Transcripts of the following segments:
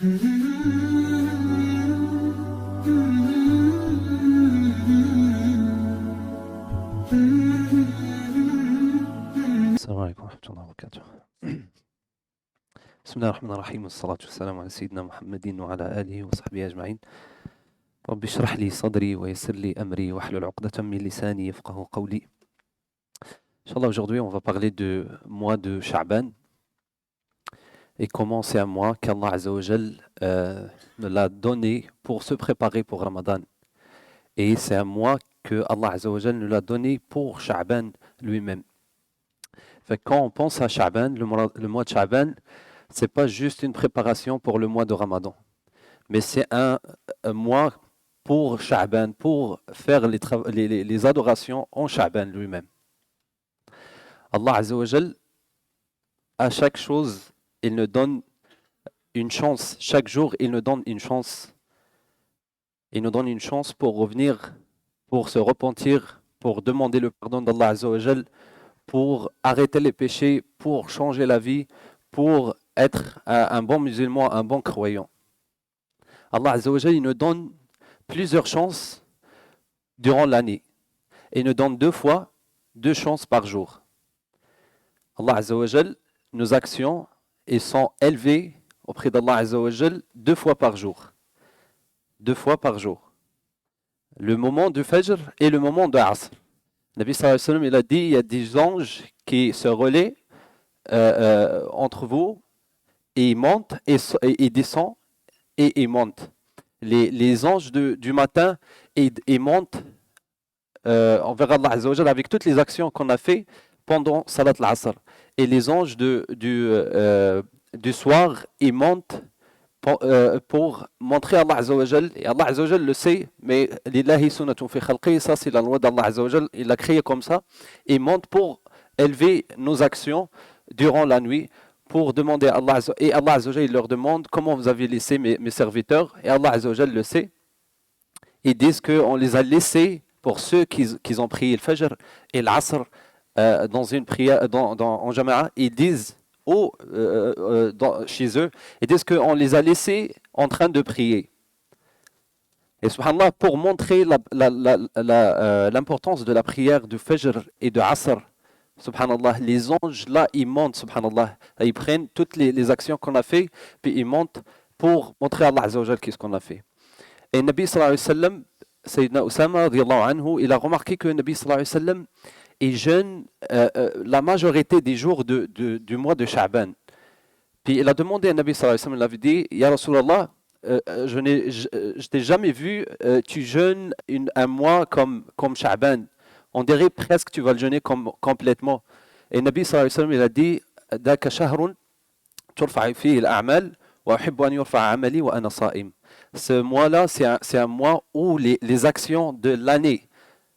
السلام عليكم ورحمة الله وبركاته. بسم الله الرحمن الرحيم والصلاة والسلام على سيدنا محمد وعلى آله وصحبه أجمعين. رب اشرح لي صدري ويسر لي أمري واحلل عقدة من لساني يفقهوا قولي. Inch'Allah, aujourd'hui on va parler du mois de Sha'ban et comment c'est un mois qu'Allah Azza wa Jal nous l'a donné pour se préparer pour Ramadan. Et c'est un mois que Allah Azza wa Jal nous l'a donné pour Sha'ban lui-même. Fait que quand on pense à Sha'ban, le mois de Sha'ban, c'est pas juste une préparation pour le mois de Ramadan, mais c'est un mois pour Sha'ban, pour faire les adorations en Sha'ban lui-même. Allah Azza wa Jal, à chaque chose, il nous donne une chance. Chaque jour, il nous donne une chance. Il nous donne une chance pour revenir, pour se repentir, pour demander le pardon d'Allah Azza wa Jal, pour arrêter les péchés, pour changer la vie, pour être un bon musulman, un bon croyant. Allah Azza wa Jal, il nous donne plusieurs chances durant l'année. Et il nous donne 2 chances par jour. Allah Azza wa Jal, nos actions, elles sont élevées auprès d'Allah Azza wa Jal 2 fois par jour. 2 fois par jour. Le moment du Fajr et le moment de Asr. Nabi sallallahu alayhi wa sallam, il a dit, il y a des anges qui se relaient entre vous et ils montent et ils descendent et ils montent. Les anges du matin, ils montent envers Allah Azza wa Jal avec toutes les actions qu'on a fait pendant Salat al-Asr. Et les anges du soir, ils montent pour montrer à Allah Azza wa Jal, et Allah Azza wa Jal le sait, mais lillahi sunnatun fi khalqi, ça c'est la loi d'Allah Azza wa Jal, il l'a créé comme ça, et monte pour élever nos actions durant la nuit, pour demander à Allah Azza wa Jal, et Allah Azza wa Jal il leur demande comment vous avez laissé mes serviteurs, et Allah Azza wa Jal le sait, ils disent qu'on les a laissés pour ceux qui ont prié le Fajr et l'Asr dans une prière en Jama'a, ils disent chez eux, ils disent qu'on les a laissés en train de prier. Et subhanallah, pour montrer l'importance de la prière du Fajr et de Asr, subhanallah, les anges là, ils montent, subhanallah, ils prennent toutes les actions qu'on a fait, puis ils montent pour montrer à Allah Azza wa Jal qu'est-ce qu'on a fait. Et Nabi sallallahu alayhi wa sallam, Sayyidina Usama, anhu, il a remarqué que Nabi sallallahu alayhi wa sallam, et jeûne la majorité des jours du mois de Sha'ban. Puis il a demandé à Nabi sallallahu alayhi wa sallam, il avait dit, Ya Rasulallah, je t'ai jamais vu, tu jeûnes un mois comme Sha'ban. On dirait presque que tu vas le jeûner complètement. Et Nabi sallallahu alayhi wa sallam, il a dit, Daka shahrun turfa'i fihi al-a'mal wa uhibbu an yurfa'a 'amali wa ana sa'im. Ce mois-là, c'est un mois où les actions de l'année,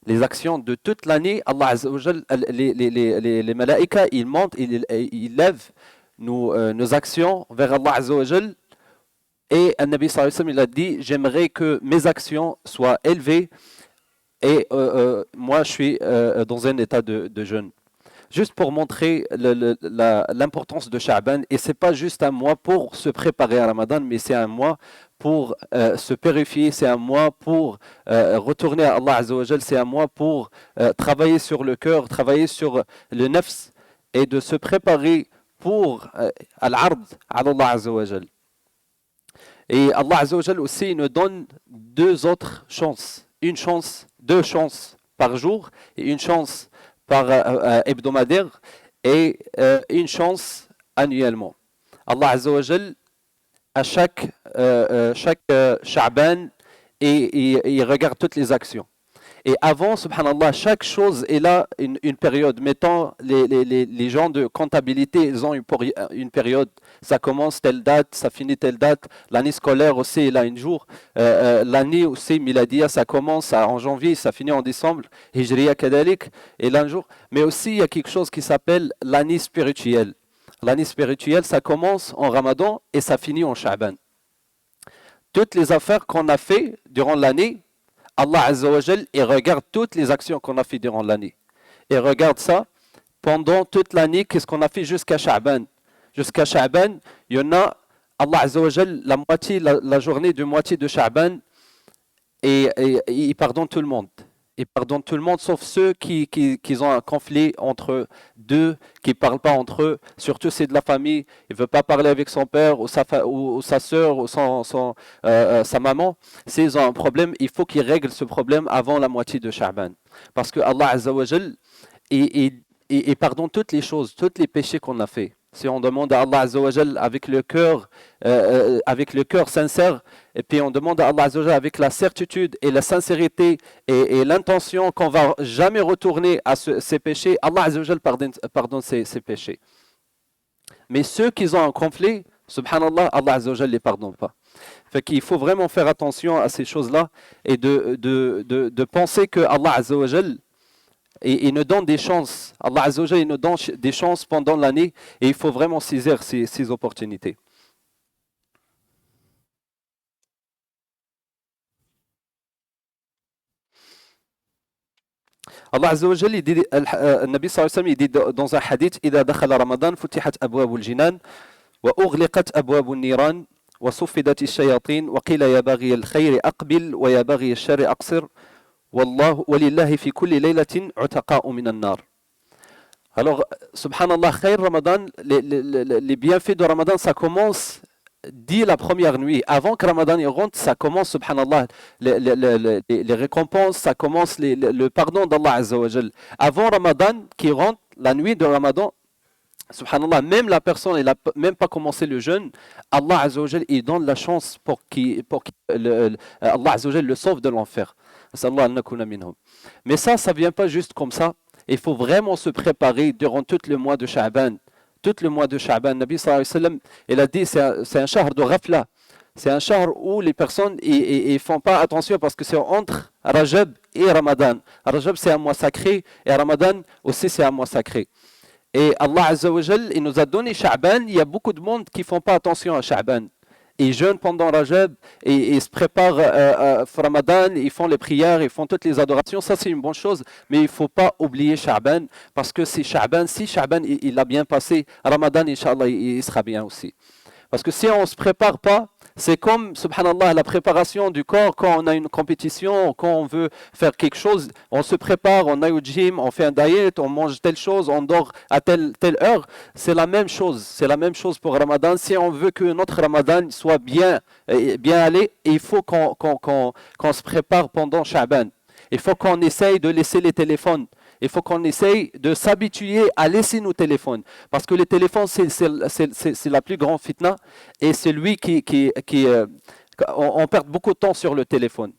les actions de toute l'année, Allah Azza wa Jal, les malaïkas, ils montent, ils lèvent nos actions vers Allah Azza wa Jal. Et le Nabi sallallahu alayhi wa sallam, il a dit, j'aimerais que mes actions soient élevées et moi je suis dans un état de jeûne. Juste pour montrer l'importance de Sha'ban, et ce n'est pas juste un mois pour se préparer à Ramadan, mais c'est un mois pour se purifier, c'est un mois pour retourner à Allah Azza wa Jal, c'est un mois pour travailler sur le cœur, travailler sur le nafs, et de se préparer pour al-ard à Allah Azza wa Jal. Et Allah Azza wa Jal aussi nous donne 2 autres chances, 2 chances par jour, et une chance par hebdomadaire et une chance annuellement. Allah Azza wa Jal, à chaque Sha'ban, et il regarde toutes les actions. Et avant, subhanallah, chaque chose est là une période. Mettons, les gens de comptabilité, ils ont une période. Ça commence telle date, ça finit telle date. L'année scolaire aussi, il a un jour. L'année aussi, Miladia, ça commence en janvier, ça finit en décembre. Hijriya kadalik, et là un jour. Mais aussi, il y a quelque chose qui s'appelle l'année spirituelle. L'année spirituelle, ça commence en Ramadan et ça finit en Sha'ban. Toutes les affaires qu'on a fait durant l'année, Allah Azza wa Jal, il regarde toutes les actions qu'on a fait durant l'année. Il regarde ça pendant toute l'année, qu'est-ce qu'on a fait jusqu'à Sha'ban. Jusqu'à Sha'ban, il y en a Allah Azza wa Jal, la journée de moitié de Sha'ban, et il pardonne tout le monde. Il pardonne tout le monde sauf ceux qui ont un conflit entre deux, qui ne parlent pas entre eux. Surtout c'est de la famille, il ne veut pas parler avec son père ou sa soeur ou sa maman. S'ils ont un problème, il faut qu'ils règlent ce problème avant la moitié de Sha'ban. Parce que Allah Azza wa Jal, il pardonne toutes les choses, tous les péchés qu'on a fait. Si on demande à Allah Azza wa Jal avec le cœur sincère, et puis on demande à Allah Azza wa Jal avec la certitude et la sincérité et l'intention qu'on va jamais retourner à ces péchés, Allah Azza wa Jal pardonne ces péchés. Mais ceux qui ont un conflit, subhanallah, Allah Azza wa Jal ne les pardonne pas. Fait qu'il faut vraiment faire attention à ces choses-là et de penser que Allah Azza wa Jal, et il nous donne des chances. Allah Azza wa Jal, il nous donne des chances pendant l'année et il faut vraiment saisir ces opportunités. Allah Azza wa Jal, il dit, Nabi sallallahu alayhi wa sallam, il dit dans un hadith, إذا دخل رمضان فتحت أبواب الجنان وأغلقت أبواب النيران وصفدت الشياطين وقيل يا باغي الخير أقبل ويا باغي الشر أقصر والله ولله في كل ليلة عتقاء من النار. Alors, subhanallah, khair Ramadan, les bienfaits de Ramadan, ça commence dès la première nuit. Avant que Ramadan y rentre, ça commence, subhanallah, les récompenses, ça commence le pardon d'Allah Azza wa Jal. Avant Ramadan qui rentre, la nuit de Ramadan, subhanallah, même la personne, elle n'a même pas commencé le jeûne, Allah Azza wa Jal, il donne la chance pour Allah Azza wa Jal le sauve de l'enfer. Mais ça ne vient pas juste comme ça. Il faut vraiment se préparer durant tout le mois de Sha'ban. Tout le mois de Sha'ban, Nabi sallallahu alayhi wa sallam, il a dit c'est un shahr de ghafla. C'est un shahr où les personnes ne font pas attention parce que c'est entre Rajab et Ramadan. Rajab c'est un mois sacré et Ramadan aussi c'est un mois sacré. Et Allah Azza wa Jal, il nous a donné Sha'ban. Il y a beaucoup de monde qui ne font pas attention à Sha'ban. Ils jeûnent pendant Rajab et se préparent à Ramadan, ils font les prières, ils font toutes les adorations. Ça, c'est une bonne chose, mais il ne faut pas oublier Sha'ban parce que c'est Sha'ban. Si Sha'ban il a bien passé, Ramadan, Inch'Allah, il sera bien aussi. Parce que si on ne se prépare pas, c'est comme, subhanallah, la préparation du corps quand on a une compétition, quand on veut faire quelque chose, on se prépare, on aille au gym, on fait un diet, on mange telle chose, on dort à telle heure. C'est la même chose. C'est la même chose pour Ramadan. Si on veut que notre Ramadan soit bien allé, il faut qu'on se prépare pendant Sha'ban. Il faut qu'on essaye de laisser les téléphones. Il faut qu'on essaye de s'habituer à laisser nos téléphones. Parce que les téléphones, c'est la plus grande fitna. Et c'est lui on perd beaucoup de temps sur le téléphone.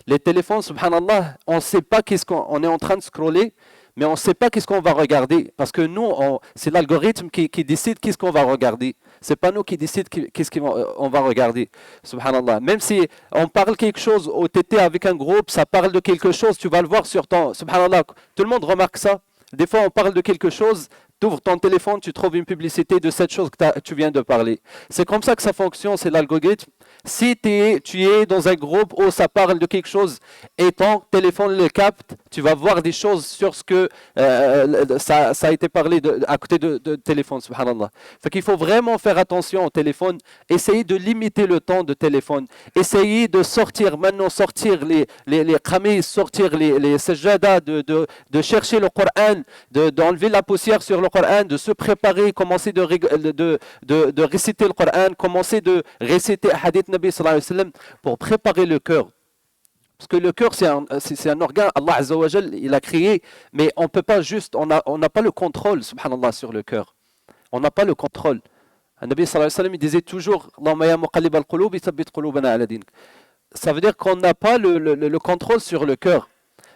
Les téléphones, subhanallah, on ne sait pas qu'est-ce qu'on est en train de scroller, mais on ne sait pas qu'est-ce qu'on va regarder. Parce que nous, c'est l'algorithme qui décide qu'est-ce qu'on va regarder. Ce n'est pas nous qui décident qu'est-ce qu'on va regarder. Subhanallah. Même si on parle quelque chose au TT avec un groupe, ça parle de quelque chose, tu vas le voir sur ton... Subhanallah. Tout le monde remarque ça. Des fois, on parle de quelque chose, tu ouvres ton téléphone, tu trouves une publicité de cette chose que tu viens de parler. C'est comme ça que ça fonctionne, c'est l'algorithme. Si tu es dans un groupe où ça parle de quelque chose et ton téléphone le capte, tu vas voir des choses sur ce que ça a été parlé à côté de téléphone, subhanallah. Fait qu'il faut vraiment faire attention au téléphone, essayer de limiter le temps de téléphone, essayer de sortir les qamis, sortir les sajada, de chercher le Coran, d'enlever la poussière sur le Coran, de se préparer, commencer de réciter le Coran, commencer de réciter Hadith Nabi sallallahu alayhi wa sallam pour préparer le cœur. Parce que le cœur, c'est un organe, Allah Azza wa Jal, il a créé, mais on peut pas juste, on n'a pas le contrôle, subhanallah, sur le cœur. On n'a pas le contrôle. Le Nabi sallallahu alayhi wa sallam, il disait toujours, Allahumma ya muqallib al-qulub, thabbit qulubana ala dinik. Ça veut dire qu'on n'a pas le contrôle sur le cœur.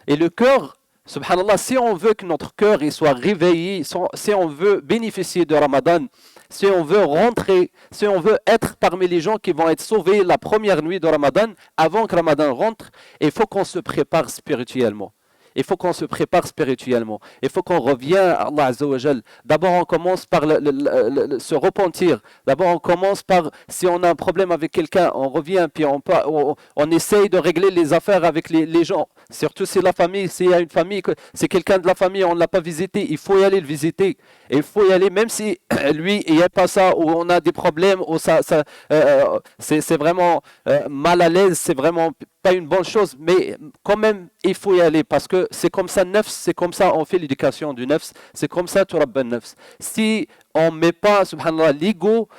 Et le cœur, subhanallah, si on veut que notre cœur il soit réveillé, si on veut bénéficier de Ramadan, si on veut rentrer, si on veut être parmi les gens qui vont être sauvés la première nuit de Ramadan, avant que Ramadan rentre, il faut qu'on se prépare spirituellement. Il faut qu'on se prépare spirituellement. Il faut qu'on revienne à Allah Azza wa Jal. D'abord, on commence par se repentir. D'abord, on commence par, si on a un problème avec quelqu'un, on revient, puis on essaye de régler les affaires avec les gens. Surtout si la famille, s'il y a une famille, c'est quelqu'un de la famille, on ne l'a pas visité, il faut y aller le visiter. Et il faut y aller, même si lui, il n'y a pas ça, ou on a des problèmes, ou c'est vraiment mal à l'aise, c'est vraiment pas une bonne chose, mais quand même, il faut y aller, parce que c'est comme ça, nefs, c'est comme ça, on fait l'éducation du nefs, c'est comme ça, turabban nefs. Si on ne met pas, subhanallah, l'ego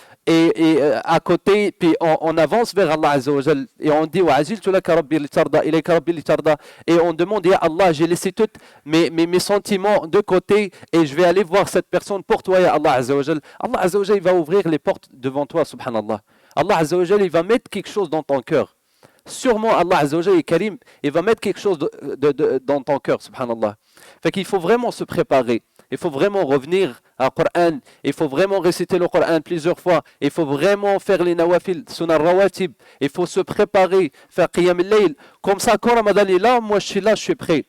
à côté, puis on avance vers Allah Azza wa Jal, et on dit, wa'aziltu laka rabbi litarda, ilayka rabbi litarda, et on demande, ya Allah, j'ai laissé tous mes sentiments de côté, et je vais aller voir cette personne pour toi, ya Allah Azza wa Jal. Allah Azza wa Jal, il va ouvrir les portes devant toi, subhanallah. Allah Azza wa Jal, il va mettre quelque chose dans ton cœur. Sûrement, Allah Azza wa Jal est Karim, il va mettre quelque chose dans ton cœur, subhanallah. Fait qu'il faut vraiment se préparer. Il faut vraiment revenir au Coran. Il faut vraiment réciter le Coran plusieurs fois. Il faut vraiment faire les nawafil, sunnah rawatib. Il faut se préparer, faire qiyam al-layl. Comme ça, quand Ramadan est là, moi je suis là, je suis prêt.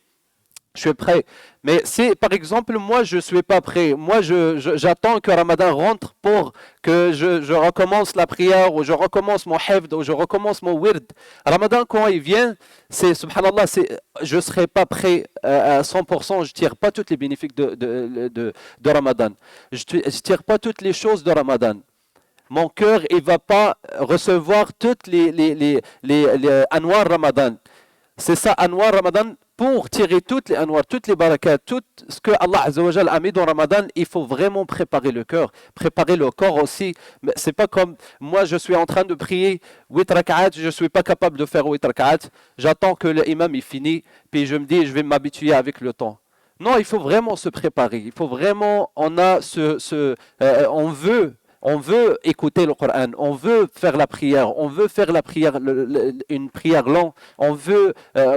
Je suis prêt. Mais si, par exemple, moi, je ne suis pas prêt, moi, j'attends que Ramadan rentre pour que je recommence la prière, ou je recommence mon hafd, ou je recommence mon wird. Ramadan, quand il vient, c'est, subhanallah, je ne serai pas prêt à 100%, je ne tire pas tous les bénéfices de Ramadan. Je ne tire pas toutes les choses de Ramadan. Mon cœur, il ne va pas recevoir toutes les anwar Ramadan. C'est ça, anwar Ramadan. Pour tirer toutes les anwar, toutes les barakat, tout ce que Allah Azza wa Jal a mis dans Ramadan, il faut vraiment préparer le cœur, préparer le corps aussi. C'est pas comme moi, je suis en train de prier 8 rak'at, je ne suis pas capable de faire 8 rak'at. J'attends que l'imam est fini, puis je me dis, je vais m'habituer avec le temps. Non, il faut vraiment se préparer. Il faut vraiment, on veut écouter le Coran, on veut faire la prière, une prière longue, on veut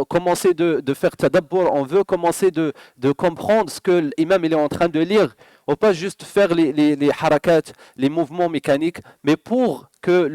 commencer de faire tadabbur, on veut commencer de comprendre ce que l'imam est en train de lire, ou pas juste faire les harakat, les mouvements mécaniques, mais pour que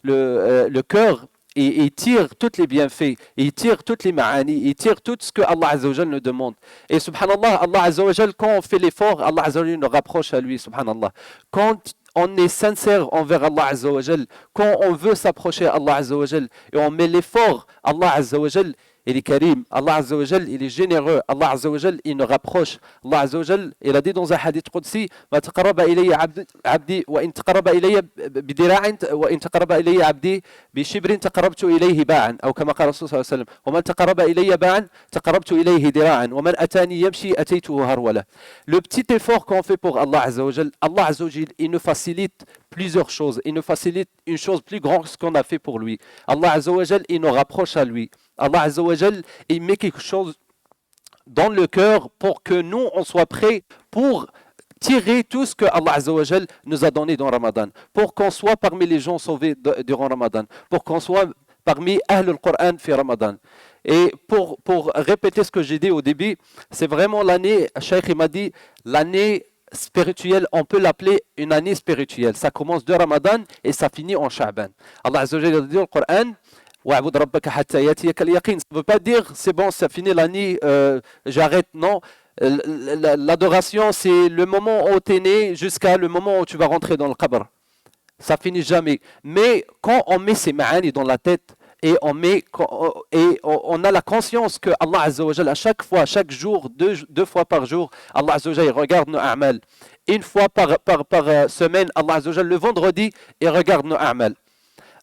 le cœur il tire tous les bienfaits, il tire toutes les ma'ani, il tire tout ce que Allah Azza wa Jal nous demande. Et subhanallah, Allah Azza wa Jal, quand on fait l'effort, Allah Azza wa Jal nous rapproche à lui, subhanallah. Quand on est sincère envers Allah Azza wa Jal, quand on veut s'approcher à Allah Azza wa Jal, et on met l'effort, Allah Azza wa Jal, il est karim, Allah Azza wa Jal, il est généreux, Allah Azza wa Jal, il nous rapproche. Allah Azza wa Jal, il a dit dans un hadith qudsi, ma taqarraba ilayya abdi, wa in taqarraba ilayya bidira'in, wa in taqarraba ilayya abdi, bi shibrin taqarrabtu ilayhi ba'an, ou kama qala Rasul sallallahu alayhi wa sallam, wa man taqarraba ilayya ba'an, taqarrabtu ilayhi dira'an, wa man atani yamshi ataytuhu harwala. Le petit effort qu'on fait pour Allah Azza wa Jal, Allah Azza wa Jal, il nous facilite plusieurs choses. Il nous facilite une chose plus grande que ce qu'on a fait pour lui. Allah Azza wa Jal, il nous rapproche à lui. Allah Azza wa Jal, il met quelque chose dans le cœur pour que nous, on soit prêts pour tirer tout ce que Allah Azza wa Jal nous a donné dans Ramadan. Pour qu'on soit parmi les gens sauvés durant Ramadan. Pour qu'on soit parmi Ahl al-Qur'an fi Ramadan. Et pour répéter ce que j'ai dit au début, c'est vraiment l'année, Cheikh m'a dit, l'année spirituelle, on peut l'appeler une année spirituelle. Ça commence de Ramadan et ça finit en Sha'ban. Allah Azza wa Jal a dit dans le Coran, ça ne veut pas dire c'est bon, ça finit l'année, j'arrête. Non, l'adoration c'est le moment où tu es né jusqu'à le moment où tu vas rentrer dans le qabr. Ça finit jamais. Mais quand on met ces ma'ani dans la tête et on a la conscience que Allah Azza wa Jal, à chaque fois, chaque jour, deux fois par jour, Allah Azza wa Jal regarde nos a'mal. Une fois par semaine, Allah Azza wa Jal, le vendredi, il regarde nos a'mal.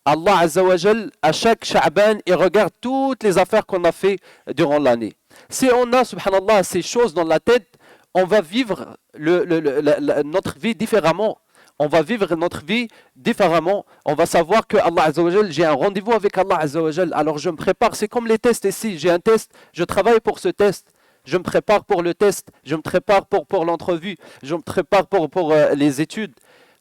Allah Azza wa Jal, à chaque Sha'ban, il regarde toutes les affaires qu'on a fait durant l'année. Si on a, subhanallah, ces choses dans la tête, on va vivre notre vie différemment. On va vivre notre vie différemment. On va savoir que Allah Azza wa Jal, j'ai un rendez-vous avec Allah Azza wa Jal. Alors je me prépare. C'est comme les tests ici. J'ai un test, je travaille pour ce test. Je me prépare pour le test. Je me prépare pour l'entrevue. Je me prépare pour les études.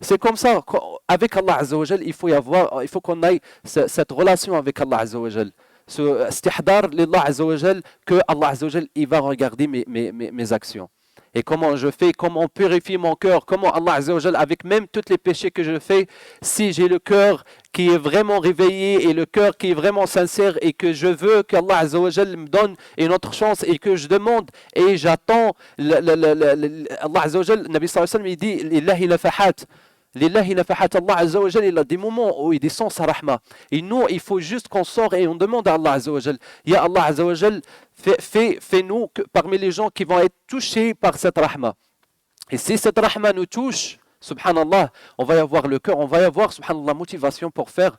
C'est comme ça, avec Allah Azza wa Jal, il faut qu'on ait cette relation avec Allah Azza wa Jal. Ce istihdar lillah Azza wa Jal, que Allah Azza wa Jal, il va regarder mes actions. et comment je fais, comment purifier mon cœur, comment Allah Azza wa Jal, avec même tous les péchés que je fais, si j'ai le cœur qui est vraiment réveillé et le cœur qui est vraiment sincère et que je veux qu'Allah Azza wa Jal me donne une autre chance et que je demande et j'attends, Allah Azza wa Jal, Nabi sallallahu alayhi wa sallam, il dit, Lillahi lafahat. Lillahi nafahat, Allah Azza wa Jal, il a des moments où il descend sa rahma. Et nous, il faut juste qu'on sort et on demande à Allah Azza wa Jal, Ya Allah Azza wa Jal, fais-nous parmi les gens qui vont être touchés par cette rahma. Et si cette rahma nous touche, subhanallah, on va y avoir le cœur, on va y avoir, subhanallah, motivation pour faire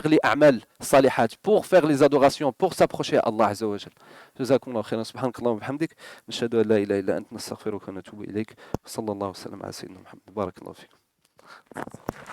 les a'mal salihat, pour faire les adorations, pour s'approcher à Allah Azza wa Jal. Jazakumullah khairan, subhanakallah wa bihamdik, nashhadu an la ilaha illa anta nastaghfiruka wa natubu ilayk, sallallahu wa sallam ala sayyidina Muhammad, barakallahu fikum.